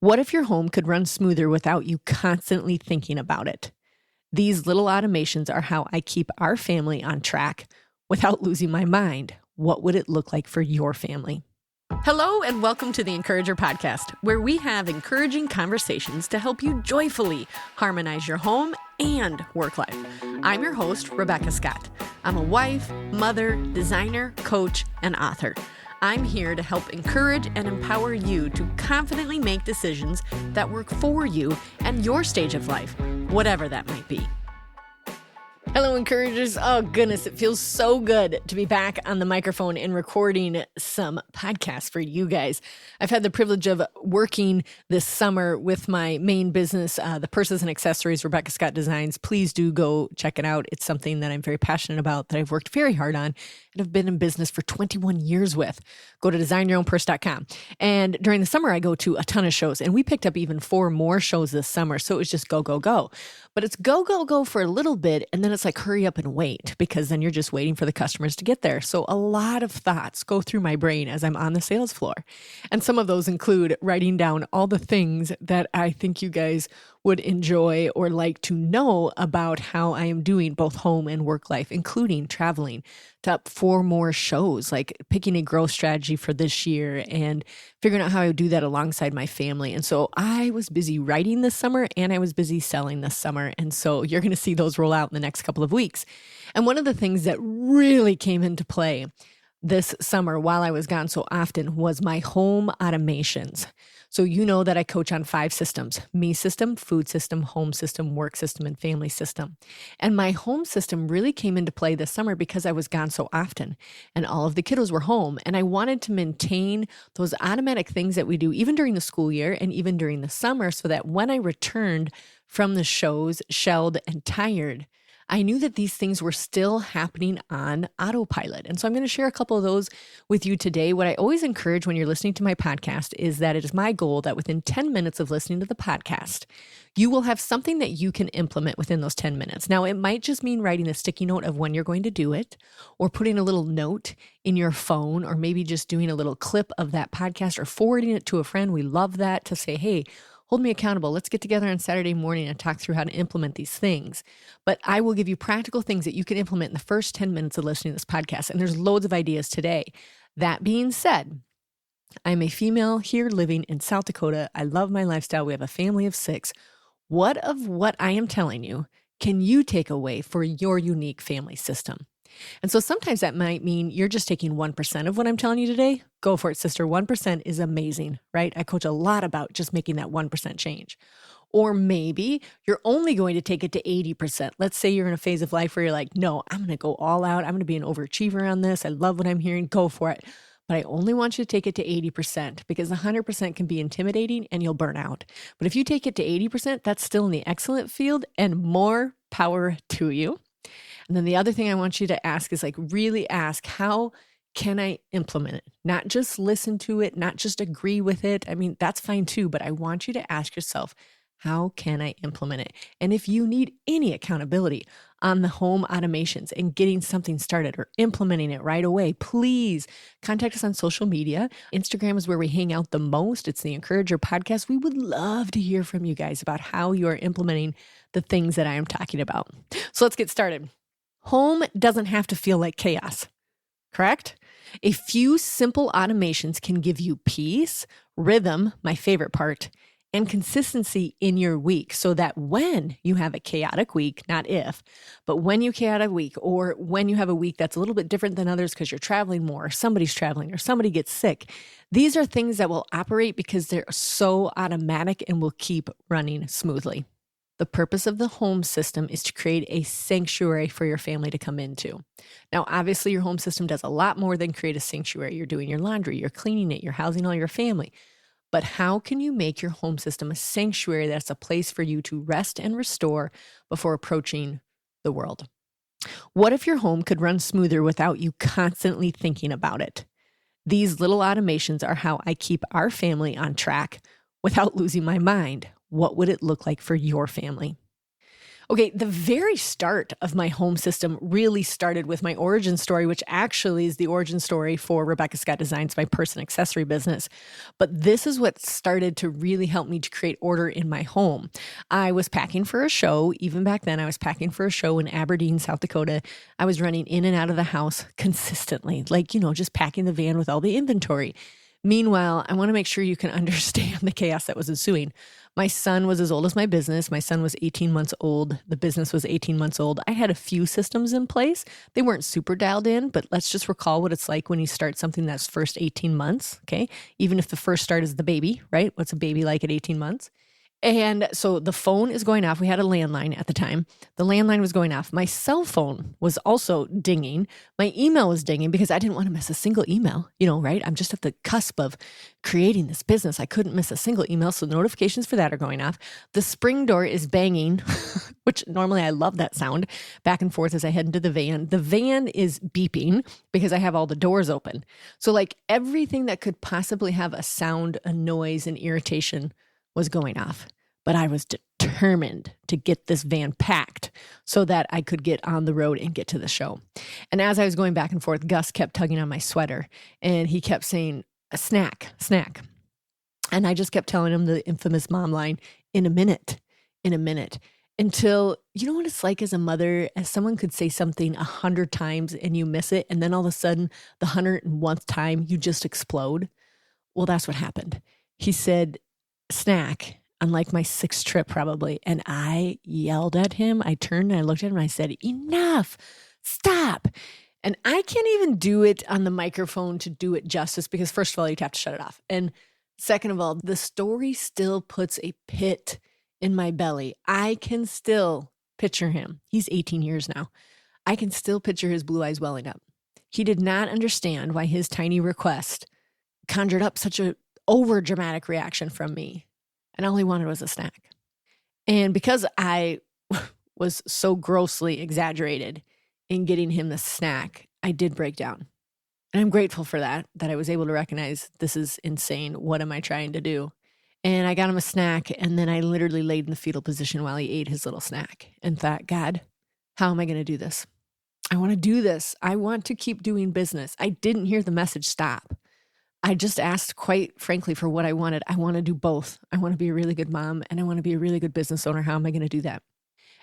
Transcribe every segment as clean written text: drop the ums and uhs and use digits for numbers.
What if your home could run smoother without you constantly thinking about it? These little automations are how I keep our family on track without losing my mind. What would it look like for your family? Hello, and welcome to the Encourager Podcast, where we have encouraging conversations to help you joyfully harmonize your home and work life. I'm your host, Rebekah Scott. I'm a wife, mother, designer, coach, and author. I'm here to help encourage and empower you to confidently make decisions that work for you and your stage of life, whatever that might be. Hello, encouragers. Oh, goodness, it feels so good to be back on the microphone and recording some podcasts for you guys. I've had the privilege of working this summer with my main business, the Purses and Accessories, Rebekah Scott Designs. Please do go check it out. It's something that I'm very passionate about, that I've worked very hard on, and have been in business for 21 years with. Go to designyourownpurse.com. And during the summer, I go to a ton of shows, and we picked up even 4 more shows this summer. So it was just go, go, go. But it's go, go, go for a little bit, and then it's like hurry up and wait, because then you're just waiting for the customers to get there. So a lot of thoughts go through my brain as I'm on the sales floor. And some of those include writing down all the things that I think you guys would enjoy or like to know about how I am doing both home and work life, including traveling to up 4 more shows, like picking a growth strategy for this year and figuring out how I would do that alongside my family. And so I was busy writing this summer and I was busy selling this summer. And so you're going to see those roll out in the next couple of weeks. And one of the things that really came into play this summer while I was gone so often was my home automations. So you know that I coach on 5 systems: me system, food system, home system, work system, and family system. And my home system really came into play this summer because I was gone so often and all of the kiddos were home. And I wanted to maintain those automatic things that we do even during the school year and even during the summer, so that when I returned from the shows, shelled and tired, I knew that these things were still happening on autopilot. And so I'm going to share a couple of those with you today. What I always encourage when you're listening to my podcast is that it is my goal that within 10 minutes of listening to the podcast, you will have something that you can implement within those 10 minutes. Now, it might just mean writing a sticky note of when you're going to do it, or putting a little note in your phone, or maybe just doing a little clip of that podcast or forwarding it to a friend. We love that, to say, hey, hold me accountable. Let's get together on Saturday morning and talk through how to implement these things. But I will give you practical things that you can implement in the first 10 minutes of listening to this podcast. And there's loads of ideas today. That being said, I'm a female here living in South Dakota. I love my lifestyle. We have a family of 6. What of what I am telling you can you take away for your unique family system? And so sometimes that might mean you're just taking 1% of what I'm telling you today. Go for it, sister. 1% is amazing, right? I coach a lot about just making that 1% change. Or maybe you're only going to take it to 80%. Let's say you're in a phase of life where you're like, no, I'm going to go all out. I'm going to be an overachiever on this. I love what I'm hearing. Go for it. But I only want you to take it to 80%, because 100% can be intimidating and you'll burn out. But if you take it to 80%, that's still in the excellent field, and more power to you. And then the other thing I want you to ask is, like, really ask, how can I implement it? Not just listen to it, not just agree with it. I mean, that's fine too, but I want you to ask yourself, how can I implement it? And if you need any accountability on the home automations and getting something started or implementing it right away, please contact us on social media. Instagram is where we hang out the most. It's the Encourager Podcast. We would love to hear from you guys about how you are implementing the things that I am talking about. So let's get started. Home doesn't have to feel like chaos, correct? A few simple automations can give you peace, rhythm, my favorite part, and consistency in your week, so that when you have a chaotic week, not if, but when you chaotic week, or when you have a week that's a little bit different than others because you're traveling more, or somebody's traveling, or somebody gets sick, these are things that will operate because they're so automatic and will keep running smoothly. The purpose of the home system is to create a sanctuary for your family to come into. Now, obviously, your home system does a lot more than create a sanctuary. You're doing your laundry, you're cleaning it, you're housing all your family. But how can you make your home system a sanctuary that's a place for you to rest and restore before approaching the world? What if your home could run smoother without you constantly thinking about it? These little automations are how I keep our family on track without losing my mind. What would it look like for your family? Okay, the very start of my home system really started with my origin story, which actually is the origin story for Rebekah Scott Designs, my purse and accessory business. But this is what started to really help me to create order in my home. I was packing for a show. Even back then, I was packing for a show in Aberdeen, South Dakota. I was running in and out of the house consistently, just packing the van with all the inventory. Meanwhile, I want to make sure you can understand the chaos that was ensuing. My son was as old as my business. My son was 18 months old. The business was 18 months old. I had a few systems in place. They weren't super dialed in, but let's just recall what it's like when you start something that's first 18 months, okay? Even if the first start is the baby, right? What's a baby like at 18 months? And so the phone is going off. We had a landline at the time. The landline was going off. My cell phone was also dinging. My email was dinging because I didn't want to miss a single email, right? I'm just at the cusp of creating this business. I couldn't miss a single email. So the notifications for that are going off. The spring door is banging, which normally I love that sound, back and forth as I head into the van. The van is beeping because I have all the doors open. So like everything that could possibly have a sound, a noise, an irritation was going off. But I was determined to get this van packed so that I could get on the road and get to the show. And as I was going back and forth, Gus kept tugging on my sweater and he kept saying, a snack. And I just kept telling him the infamous mom line, in a minute, until, you know what it's like as a mother, as someone could say something 100 times and you miss it. And then all of a sudden, the 101st time, you just explode. Well, that's what happened. He said, snack, on like my 6th trip probably. And I yelled at him. I turned and I looked at him and I said, enough, stop. And I can't even do it on the microphone to do it justice because first of all, you'd have to shut it off. And second of all, the story still puts a pit in my belly. I can still picture him. He's 18 years now. I can still picture his blue eyes welling up. He did not understand why his tiny request conjured up such a over dramatic reaction from me. And all he wanted was a snack. And because I was so grossly exaggerated in getting him the snack, I did break down. And I'm grateful for that I was able to recognize this is insane. What am I trying to do? And I got him a snack and then I literally laid in the fetal position while he ate his little snack and thought, God, how am I going to do this? I want to do this. I want to keep doing business. I didn't hear the message stop. I just asked, quite frankly, for what I wanted. I want to do both. I want to be a really good mom and I want to be a really good business owner. How am I going to do that?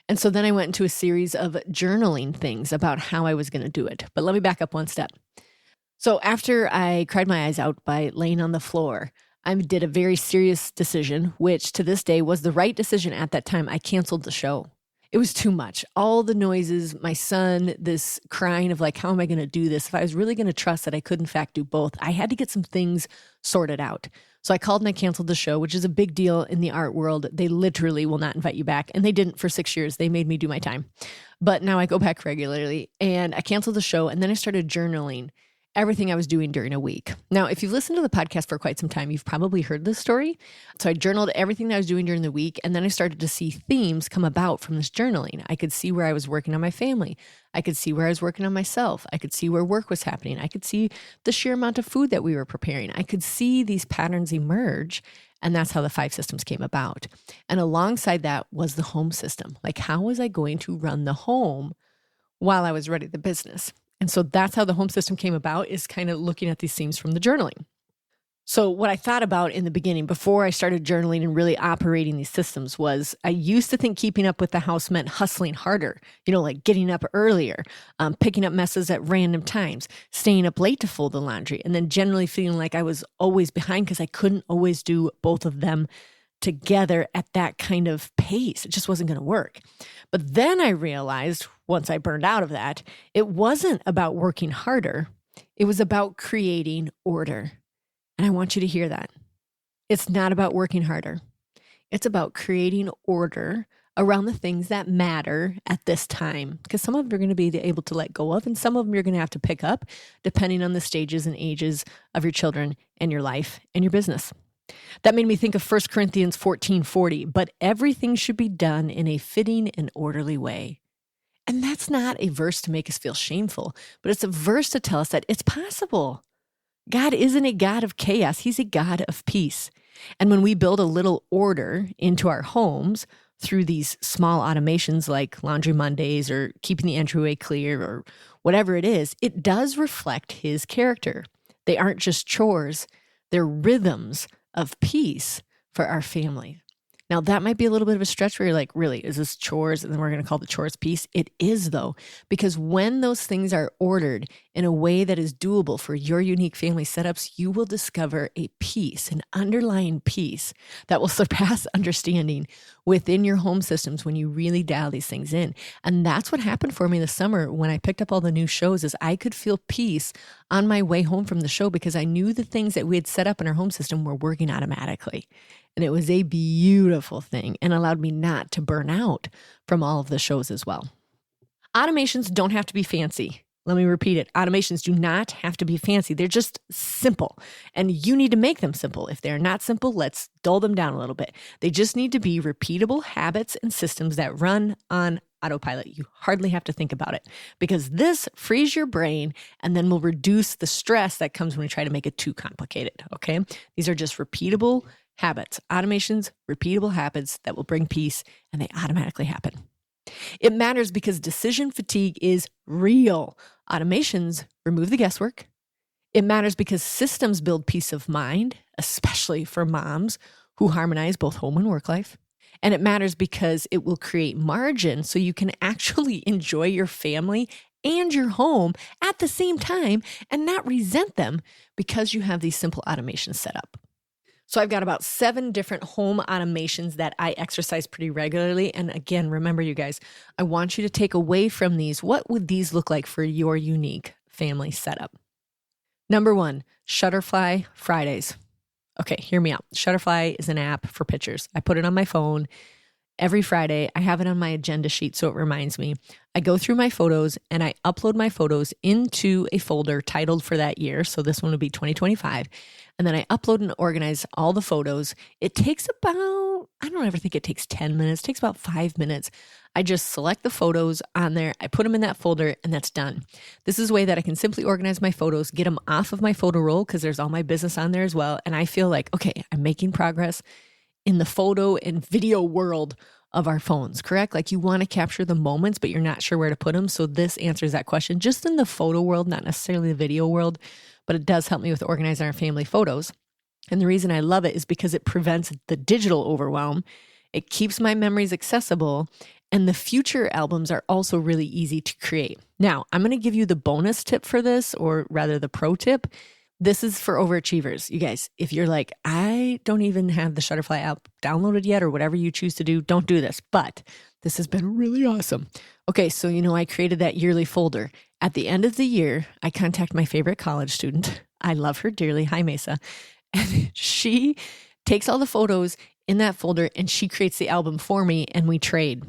And so then I went into a series of journaling things about how I was going to do it. But let me back up one step. So after I cried my eyes out by laying on the floor, I did a very serious decision, which to this day was the right decision at that time. I canceled the show. It was too much. All the noises, my son, this crying of like, how am I going to do this? If I was really going to trust that I could in fact do both, I had to get some things sorted out. So I called and I canceled the show, which is a big deal in the art world. They literally will not invite you back. And they didn't for 6 years. They made me do my time. But now I go back regularly and I canceled the show. And then I started journaling everything I was doing during a week. Now, if you've listened to the podcast for quite some time, you've probably heard this story. So I journaled everything that I was doing during the week, and then I started to see themes come about from this journaling. I could see where I was working on my family. I could see where I was working on myself. I could see where work was happening. I could see the sheer amount of food that we were preparing. I could see these patterns emerge, and that's how the 5 systems came about. And alongside that was the home system. Like, how was I going to run the home while I was running the business? And so that's how the home system came about, is kind of looking at these themes from the journaling. So what I thought about in the beginning, before I started journaling and really operating these systems, was I used to think keeping up with the house meant hustling harder, like getting up earlier, picking up messes at random times, staying up late to fold the laundry, and then generally feeling like I was always behind because I couldn't always do both of them together at that kind of pace. It just wasn't going to work. But then I realized, once I burned out of that, it wasn't about working harder. It was about creating order. And I want you to hear that. It's not about working harder. It's about creating order around the things that matter at this time. Because some of them you're going to be able to let go of, and some of them you're going to have to pick up depending on the stages and ages of your children and your life and your business. That made me think of 1 Corinthians 14:40, but everything should be done in a fitting and orderly way. And that's not a verse to make us feel shameful, but it's a verse to tell us that it's possible. God isn't a God of chaos. He's a God of peace. And when we build a little order into our homes, through these small automations like Laundry Mondays or keeping the entryway clear or whatever it is, it does reflect his character. They aren't just chores, they're rhythms of peace for our family. Now, that might be a little bit of a stretch where you're like, really, is this chores? And then we're going to call the chores peace. It is, though, because when those things are ordered in a way that is doable for your unique family setups, you will discover a peace, an underlying peace that will surpass understanding within your home systems when you really dial these things in. And that's what happened for me this summer when I picked up all the new shows, is I could feel peace on my way home from the show because I knew the things that we had set up in our home system were working automatically. And it was a beautiful thing and allowed me not to burn out from all of the shows as well. Automations don't have to be fancy. Let me repeat it. Automations do not have to be fancy. They're just simple. And you need to make them simple. If they're not simple, let's dull them down a little bit. They just need to be repeatable habits and systems that run on autopilot. You hardly have to think about it because this frees your brain and then will reduce the stress that comes when we try to make it too complicated. Okay. These are just repeatable habits, automations, repeatable habits that will bring peace, and they automatically happen. It matters because decision fatigue is real. Automations remove the guesswork. It matters because systems build peace of mind, especially for moms who harmonize both home and work life. And it matters because it will create margin so you can actually enjoy your family and your home at the same time and not resent them because you have these simple automations set up. So I've got about 7 different home automations that I exercise pretty regularly. And again, remember you guys, I want you to take away from these, what would these look like for your unique family setup? Number 1, Shutterfly Fridays. Okay, hear me out. Shutterfly is an app for pictures. I put it on my phone every Friday. I have it on my agenda sheet so it reminds me. I go through my photos and I upload my photos into a folder titled for that year. So this one would be 2025. And then I upload and organize all the photos. It takes about, I don't ever think it takes 10 minutes. It takes about 5 minutes. I just select the photos on there. I put them in that folder and that's done. This is a way that I can simply organize my photos, get them off of my photo roll because there's all my business on there as well. And I feel like, okay, I'm making progress in the photo and video world of our phones, correct? Like you want to capture the moments, but you're not sure where to put them. So this answers that question just in the photo world, not necessarily the video world, but it does help me with organizing our family photos. And the reason I love it is because it prevents the digital overwhelm. It keeps my memories accessible. And the future albums are also really easy to create. Now, I'm going to give you the bonus tip for this, or rather the pro tip. This is for overachievers. You guys, if you're like, I don't even have the Shutterfly app downloaded yet or whatever you choose to do, don't do this. But this has been really awesome. Okay, so I created that yearly folder. At the end of the year, I contact my favorite college student. I love her dearly. Hi, Mesa. And she takes all the photos in that folder and she creates the album for me and we trade.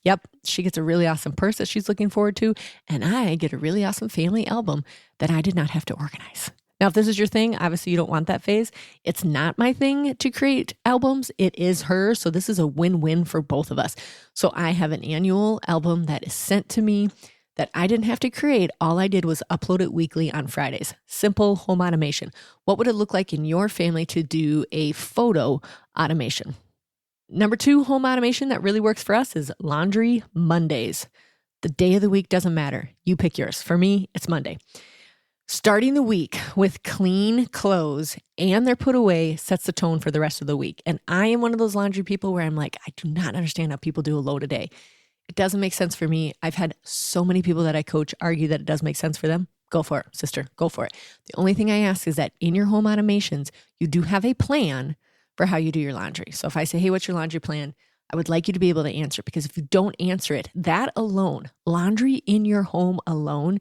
Yep, she gets a really awesome purse that she's looking forward to. And I get a really awesome family album that I did not have to organize. Now, if this is your thing, obviously you don't want that phase. It's not my thing to create albums. It is hers. So this is a win-win for both of us. So I have an annual album that is sent to me that I didn't have to create. All I did was upload it weekly on Fridays. Simple home automation. What would it look like in your family to do a photo automation? Number 2 home automation that really works for us is Laundry Mondays. The day of the week doesn't matter. You pick yours. For me, it's Monday. Starting the week with clean clothes and they're put away sets the tone for the rest of the week. And I am one of those laundry people where I'm like, I do not understand how people do a load a day. It doesn't make sense for me. I've had so many people that I coach argue that it does make sense for them. Go for it, sister. Go for it. The only thing I ask is that in your home automations, you do have a plan for how you do your laundry. So if I say, hey, what's your laundry plan? I would like you to be able to answer, because if you don't answer it, that alone, laundry in your home alone,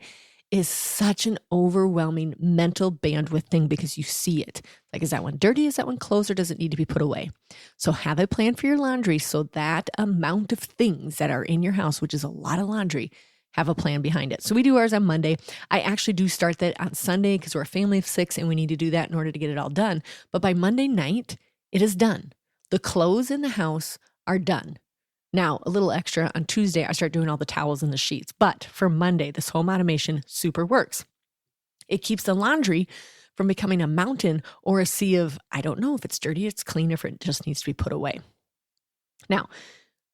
is such an overwhelming mental bandwidth thing because you see it. Like, is that one dirty? Is that one closed, or does it need to be put away? So have a plan for your laundry so that amount of things that are in your house, which is a lot of laundry, have a plan behind it. So we do ours on Monday. I actually do start that on Sunday because we're a family of 6 and we need to do that in order to get it all done. But by Monday night, it is done. The clothes in the house are done. Now, a little extra, on Tuesday, I start doing all the towels and the sheets. But for Monday, this home automation super works. It keeps the laundry from becoming a mountain or a sea of, I don't know if it's dirty, it's clean, if it just needs to be put away. Now,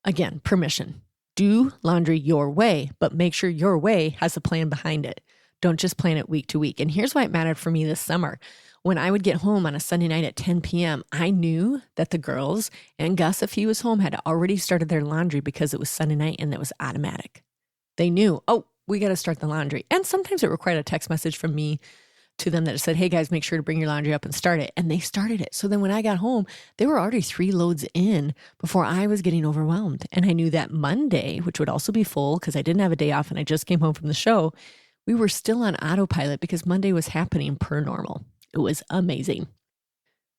Again, permission. Do laundry your way, but make sure your way has a plan behind it. Don't just plan it week to week. And here's why it mattered for me this summer. When I would get home on a Sunday night at 10 p.m., I knew that the girls and Gus, if he was home, had already started their laundry because it was Sunday night and it was automatic. They knew, oh, we got to start the laundry. And sometimes it required a text message from me to them that said, hey guys, make sure to bring your laundry up and start it. And they started it. So then when I got home, they were already 3 loads in before I was getting overwhelmed. And I knew that Monday, which would also be full because I didn't have a day off and I just came home from the show, we were still on autopilot because Monday was happening per normal. It was amazing.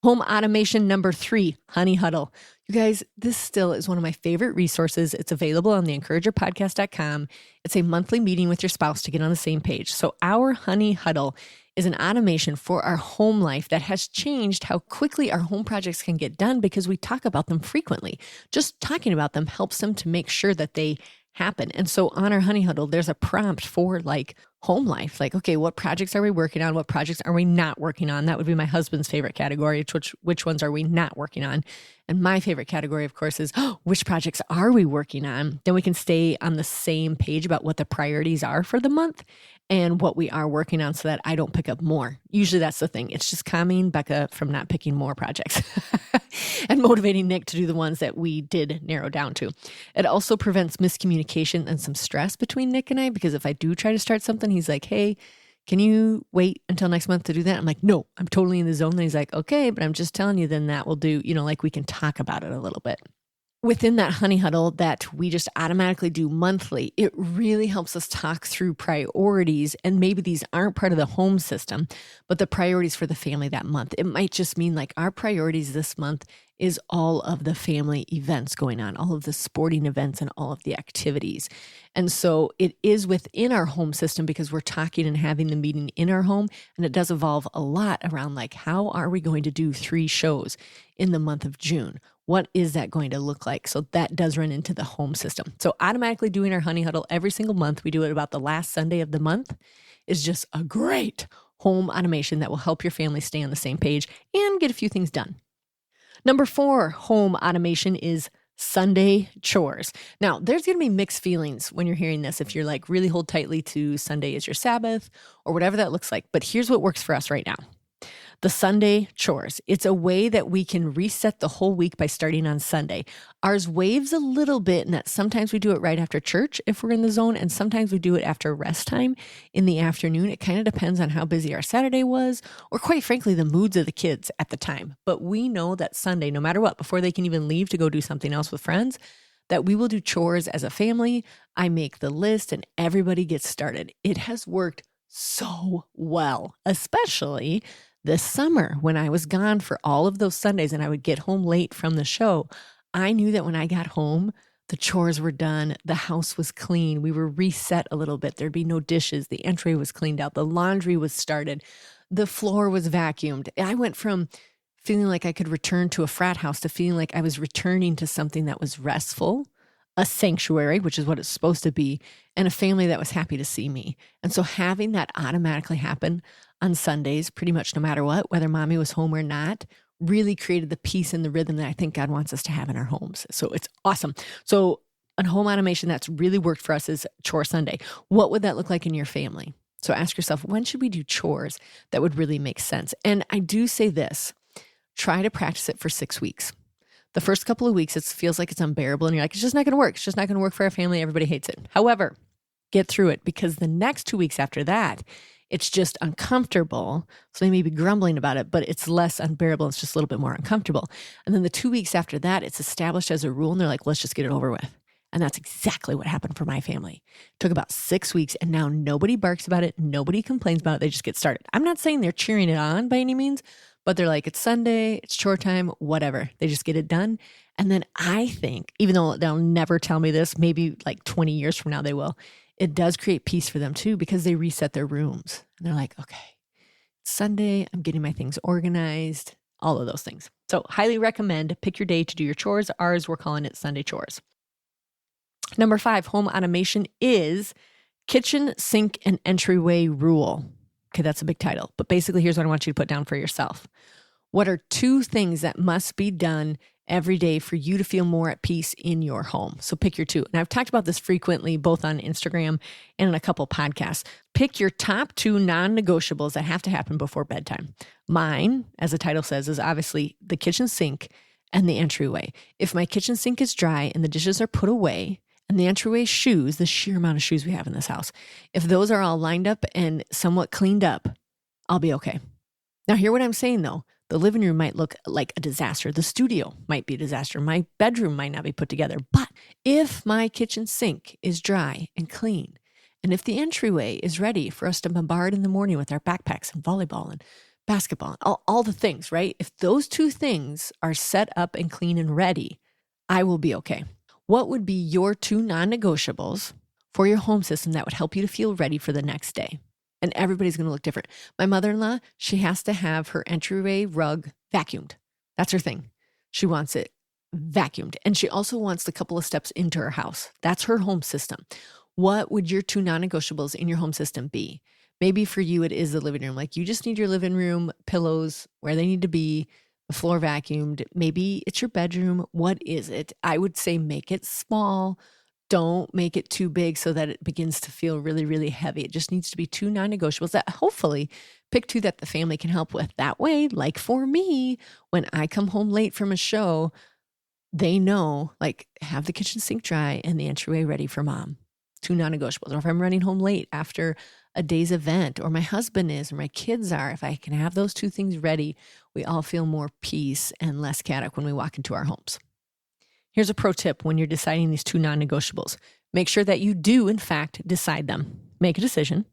Home automation number 3, Honey Huddle. You guys, this still is one of my favorite resources. It's available on theencouragerpodcast.com. It's a monthly meeting with your spouse to get on the same page. So our Honey Huddle is an automation for our home life that has changed how quickly our home projects can get done because we talk about them frequently. Just talking about them helps them to make sure that they happen. And so on our Honey Huddle, there's a prompt for like home life. Like, okay, what projects are we working on? What projects are we not working on? That would be my husband's favorite category. Which ones are we not working on? And my favorite category, of course, is which projects are we working on? Then we can stay on the same page about what the priorities are for the month and what we are working on so that I don't pick up more. Usually that's the thing. It's just calming Becca from not picking more projects and motivating Nick to do the ones that we did narrow down to. It also prevents miscommunication and some stress between Nick and I, because if I do try to start something, he's like, hey, can you wait until next month to do that? I'm like, no, I'm totally in the zone. And he's like, okay, but I'm just telling you, then that will do, like we can talk about it a little bit. Within that Honey Huddle that we just automatically do monthly, it really helps us talk through priorities. And maybe these aren't part of the home system, but the priorities for the family that month. It might just mean like our priorities this month is all of the family events going on, all of the sporting events and all of the activities. And so it is within our home system because we're talking and having the meeting in our home. And it does evolve a lot around like, how are we going to do 3 shows in the month of June? What is that going to look like? So that does run into the home system. So automatically doing our Honey Huddle every single month, we do it about the last Sunday of the month, is just a great home automation that will help your family stay on the same page and get a few things done. Number 4 home automation is Sunday chores. Now, there's going to be mixed feelings when you're hearing this if you're like really hold tightly to Sunday is your Sabbath or whatever that looks like. But here's what works for us right now. The Sunday chores. It's a way that we can reset the whole week by starting on Sunday. Ours waves a little bit in that sometimes we do it right after church if we're in the zone, and sometimes we do it after rest time in the afternoon. It kind of depends on how busy our Saturday was, or quite frankly, the moods of the kids at the time. But we know that Sunday, no matter what, before they can even leave to go do something else with friends, that we will do chores as a family. I make the list and everybody gets started. It has worked so well, especially this summer when I was gone for all of those Sundays and I would get home late from the show. I knew that when I got home, the chores were done. The house was clean. We were reset a little bit. There'd be no dishes. The entry was cleaned out. The laundry was started. The floor was vacuumed. I went from feeling like I could return to a frat house to feeling like I was returning to something that was restful, a sanctuary, which is what it's supposed to be, and a family that was happy to see me. And so having that automatically happen on Sundays, pretty much no matter what, whether mommy was home or not, really created the peace and the rhythm that I think God wants us to have in our homes. So it's awesome. So a home automation that's really worked for us is Chore Sunday. What would that look like in your family? So ask yourself, when should we do chores that would really make sense? And I do say this, try to practice it for 6 weeks. The first couple of weeks, it feels like it's unbearable and you're like, it's just not going to work. It's just not going to work for our family. Everybody hates it. However, get through it because the next 2 weeks after that, it's just uncomfortable. So they may be grumbling about it, but it's less unbearable. It's just a little bit more uncomfortable. And then the 2 weeks after that, it's established as a rule and they're like, let's just get it over with. And that's exactly what happened for my family. It took about 6 weeks and now nobody barks about it. Nobody complains about it. They just get started. I'm not saying they're cheering it on by any means, but they're like, it's Sunday, it's chore time, whatever. They just get it done. And then I think, even though they'll never tell me this, maybe like 20 years from now they will, it does create peace for them too because they reset their rooms. And they're like, okay, it's Sunday, I'm getting my things organized, all of those things. So highly recommend, pick your day to do your chores. Ours, we're calling it Sunday chores. Number 5, home automation is kitchen, sink, and entryway rule. Okay, that's a big title, but basically here's what I want you to put down for yourself. What are 2 things that must be done every day for you to feel more at peace in your home. So pick your two. And I've talked about this frequently, both on Instagram and in a couple podcasts. Pick your top two non-negotiables that have to happen before bedtime. Mine, as the title says, is obviously the kitchen sink and the entryway. If my kitchen sink is dry and the dishes are put away, and the entryway shoes, the sheer amount of shoes we have in this house, if those are all lined up and somewhat cleaned up, I'll be okay. Now, hear what I'm saying though. The living room might look like a disaster. The studio might be a disaster. My bedroom might not be put together. But if my kitchen sink is dry and clean, and if the entryway is ready for us to bombard in the morning with our backpacks and volleyball and basketball, and all the things, right? If those two things are set up and clean and ready, I will be okay. What would be your two non-negotiables for your home system that would help you to feel ready for the next day? And everybody's going to look different. My mother-in-law, she has to have her entryway rug vacuumed. That's her thing. She wants it vacuumed. And she also wants the couple of steps into her house. That's her home system. What would your two non-negotiables in your home system be? Maybe for you, it is the living room. Like you just need your living room pillows where they need to be, the floor vacuumed. Maybe it's your bedroom. What is it? I would say make it small. Don't make it too big so that it begins to feel really, really heavy. It just needs to be two non-negotiables that hopefully pick two that the family can help with. That way, like for me, when I come home late from a show, they know, like, have the kitchen sink dry and the entryway ready for mom. Two non-negotiables. Or if I'm running home late after a day's event, or my husband is, or my kids are, if I can have those two things ready, we all feel more peace and less chaotic when we walk into our homes. Here's a pro tip when you're deciding these two non-negotiables. Make sure that you do, in fact, decide them. Make a decision.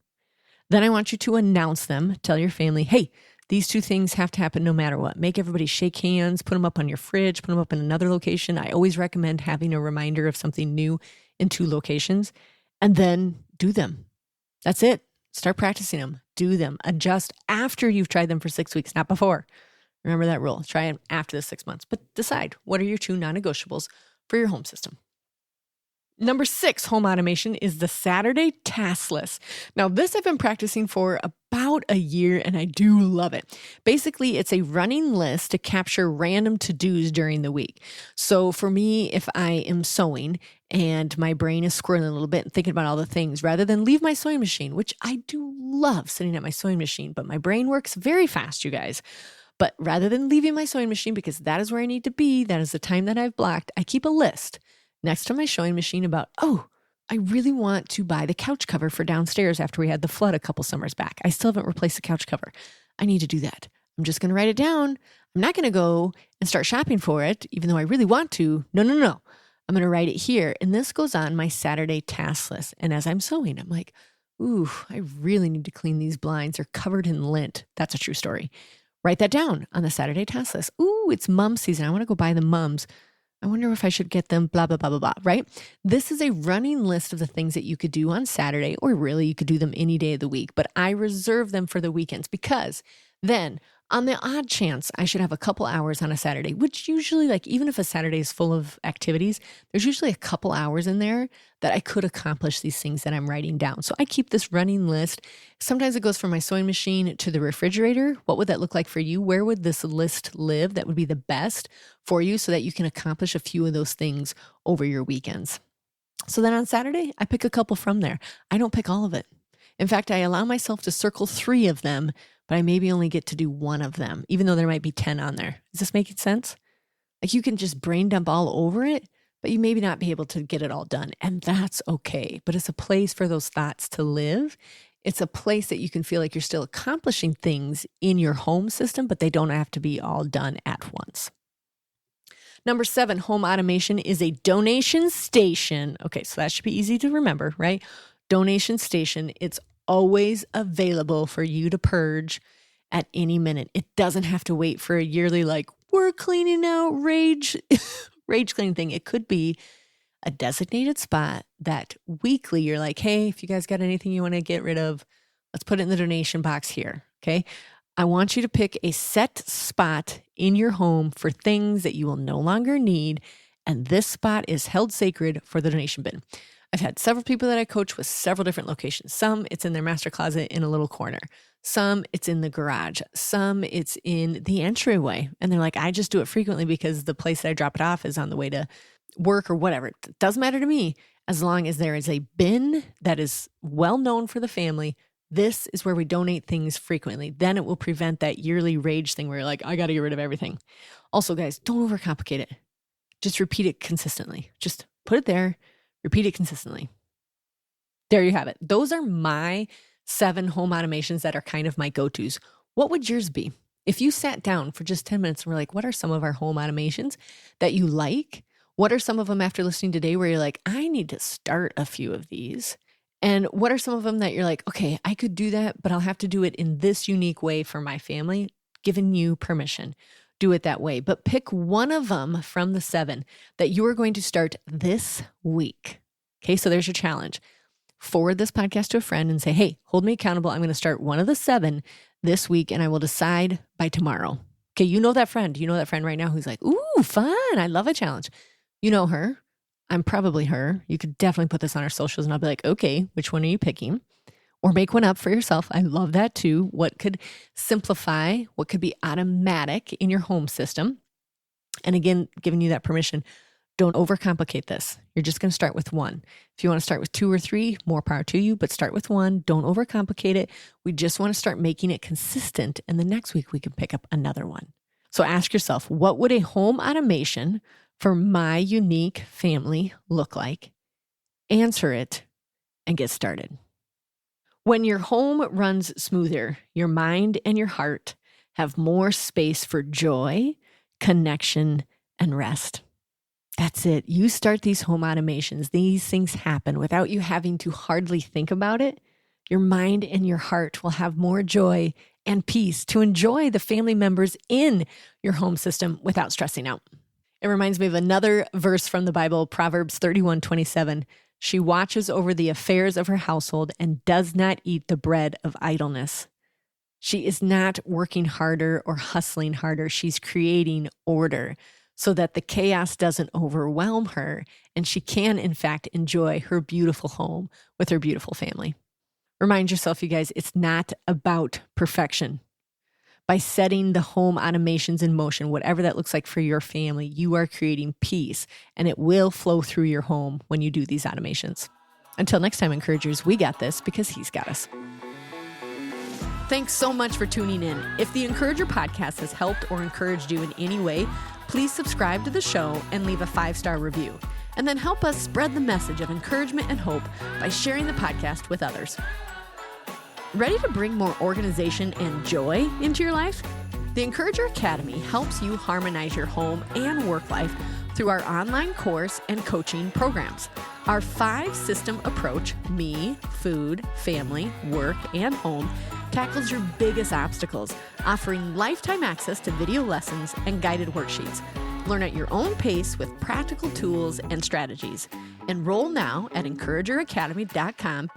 Then I want you to announce them. Tell your family, hey, these two things have to happen no matter what. Make everybody shake hands, put them up on your fridge, put them up in another location. I always recommend having a reminder of something new in two locations, and then do them. That's it. Start practicing them. Do them. Adjust after you've tried them for 6 weeks, not before. Remember that rule. Try it after the 6 months, but decide what are your two non-negotiables for your home system. Number 6, home automation is the Saturday task list. Now, this I've been practicing for about a year and I do love it. Basically, it's a running list to capture random to-dos during the week. So for me, if I am sewing and my brain is squirreling a little bit and thinking about all the things, rather than leave my sewing machine, which I do love sitting at my sewing machine, but my brain works very fast, you guys. But rather than leaving my sewing machine, because that is where I need to be, that is the time that I've blocked, I keep a list next to my sewing machine about, I really want to buy the couch cover for downstairs after we had the flood a couple summers back. I still haven't replaced the couch cover. I need to do that. I'm just going to write it down. I'm not going to go and start shopping for it, even though I really want to. No. I'm going to write it here. And this goes on my Saturday task list. And as I'm sewing, I'm like, I really need to clean these blinds. They're covered in lint. That's a true story. Write that down on the Saturday task list. It's mum season. I want to go buy the mums. I wonder if I should get them blah, blah, blah, blah, blah, right? This is a running list of the things that you could do on Saturday, or really you could do them any day of the week, but I reserve them for the weekends because then on the odd chance I should have a couple hours on a Saturday, which usually, like, even if a Saturday is full of activities, there's usually a couple hours in there that I could accomplish these things that I'm writing down. So I keep this running list. Sometimes it goes from my sewing machine to the refrigerator. What would that look like for you? Where would this list live that would be the best for you so that you can accomplish a few of those things over your weekends? So then on Saturday, I pick a couple from there. I don't pick all of it. In fact, I allow myself to circle 3 of them, but I maybe only get to do 1 of them, even though there might be 10 on there. Is this making sense? Like, you can just brain dump all over it, but you maybe not be able to get it all done. And that's okay. But it's a place for those thoughts to live. It's a place that you can feel like you're still accomplishing things in your home system, but they don't have to be all done at once. Number 7, home automation is a donation station. Okay, so that should be easy to remember, right? Donation station. It's always available for you to purge at any minute. It doesn't have to wait for a yearly, like, we're cleaning out rage cleaning thing. It could be a designated spot that weekly you're like, hey, if you guys got anything you want to get rid of, let's put it in the donation box here. Okay. I want you to pick a set spot in your home for things that you will no longer need. And this spot is held sacred for the donation bin. I've had several people that I coach with several different locations. Some it's in their master closet in a little corner. Some it's in the garage. Some it's in the entryway. And they're like, I just do it frequently because the place that I drop it off is on the way to work or whatever. It doesn't matter to me as long as there is a bin that is well known for the family. This is where we donate things frequently. Then it will prevent that yearly rage thing where you're like, I got to get rid of everything. Also, guys, don't overcomplicate it. Just repeat it consistently. Just put it there, repeat it consistently. There you have it. Those are my 7 home automations that are kind of my go-tos. What would yours be? If you sat down for just 10 minutes and were like, what are some of our home automations that you like? What are some of them after listening today where you're like, I need to start a few of these? And what are some of them that you're like, okay, I could do that, but I'll have to do it in this unique way for my family, giving you permission. Do it that way. But pick one of them from the 7 that you are going to start this week. Okay, so there's your challenge. Forward this podcast to a friend and say, hey, hold me accountable. I'm going to start one of the 7 this week and I will decide by tomorrow. Okay, you know that friend. You know that friend right now who's like, ooh, fun. I love a challenge. You know her. I'm probably her. You could definitely put this on our socials and I'll be like, okay, which one are you picking? Or make one up for yourself. I love that too. What could simplify, what could be automatic in your home system? And again, giving you that permission, don't overcomplicate this. You're just going to start with 1. If you want to start with 2 or 3, more power to you, but start with 1. Don't overcomplicate it. We just want to start making it consistent. And the next week we can pick up another one. So ask yourself, what would a home automation for my unique family look like? Answer it and get started. When your home runs smoother, your mind and your heart have more space for joy, connection, and rest. That's it. You start these home automations. These things happen without you having to hardly think about it. Your mind and your heart will have more joy and peace to enjoy the family members in your home system without stressing out. It reminds me of another verse from the Bible, Proverbs 31:27. She watches over the affairs of her household and does not eat the bread of idleness. She is not working harder or hustling harder. She's creating order so that the chaos doesn't overwhelm her and she can, in fact, enjoy her beautiful home with her beautiful family. Remind yourself, you guys, it's not about perfection. By setting the home automations in motion, whatever that looks like for your family, you are creating peace and it will flow through your home when you do these automations. Until next time, encouragers, we got this because he's got us. Thanks so much for tuning in. If the Encourager podcast has helped or encouraged you in any way, please subscribe to the show and leave a 5-star review. And then help us spread the message of encouragement and hope by sharing the podcast with others. Ready to bring more organization and joy into your life? The Encourager Academy helps you harmonize your home and work life through our online course and coaching programs. Our 5-system approach, me, food, family, work, and home, tackles your biggest obstacles, offering lifetime access to video lessons and guided worksheets. Learn at your own pace with practical tools and strategies. Enroll now at encourageracademy.com